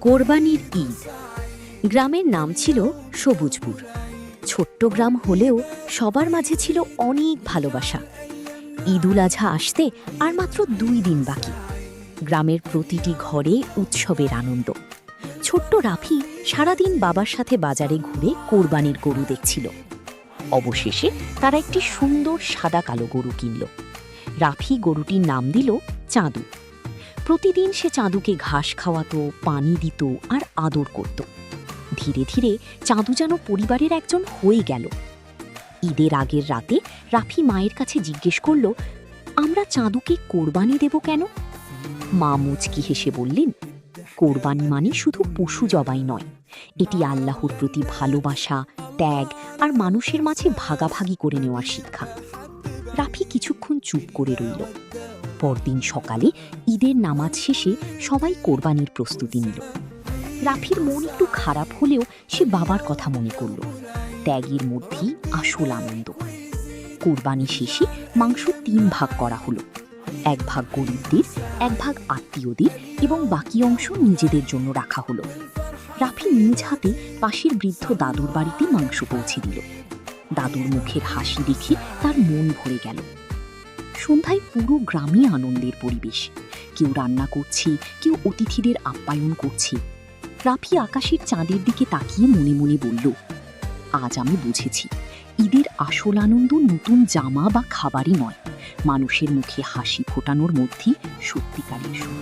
কোরবানির ঈদ। গ্রামের নাম ছিল সবুজপুর। ছোট্ট গ্রাম হলেও সবার মাঝে ছিল অনেক ভালোবাসা। ঈদ উল আজহা আসতে আর মাত্র 2 দিন বাকি। গ্রামের প্রতিটি ঘরে উৎসবের আনন্দ। ছোট্ট রাফি সারাদিন বাবার সাথে বাজারে ঘুরে কোরবানির গরু দেখছিল। অবশেষে তারা একটি সুন্দর সাদা কালো গরু কিনল। রাফি গরুটির নাম দিল চাঁদু। প্রতিদিন সে চাঁদুকে ঘাস খাওয়াতো, পানি দিত আর আদর করত। ধীরে ধীরে চাঁদু যেন পরিবারের একজন হয়ে গেল। ঈদের আগের রাতে রাফি মায়ের কাছে জিজ্ঞেস করল, আমরা চাঁদুকে কোরবানি দেব কেন? মা মুচকি হেসে বললেন, কোরবানি মানে শুধু পশু জবাই নয়, এটি আল্লাহর প্রতি ভালোবাসা, ত্যাগ আর মানুষের মাঝে ভাগাভাগি করে নেওয়ার শিক্ষা। রাফি কিছুক্ষণ চুপ করে রইল। পরদিন সকালে ঈদের নামাজ শেষে সবাই কোরবানির প্রস্তুতি নিল। রাফির মন একটু খারাপ হলেও সে বাবার কথা মনে করল। ত্যাগের মধ্যেই আসল আনন্দ। কোরবানি শেষে মাংস 3 ভাগ করা হলো। 1 ভাগ গরিবদের, 1 ভাগ আত্মীয়দের এবং বাকি অংশ নিজেদের জন্য রাখা হলো। রাফি নিজ হাতে পাশের বৃদ্ধ দাদুর বাড়িতে মাংস পৌঁছে দিল। দাদুর মুখের হাসি দেখে তার মন ভরে গেল। সন্ধ্যায় পুরো গ্রামে আনন্দের পরিবেশ। কেউ রান্না করছে, কেউ অতিথিদের আপ্যায়ন করছে। রাফি আকাশের চাঁদের দিকে তাকিয়ে মনে মনে বলল, আজ আমি বুঝেছি, ঈদের আসল আনন্দ নতুন জামা বা খাবারই নয়, মানুষের মুখে হাসি ফোটানোর মধ্যেই সত্যিকারের সুখ।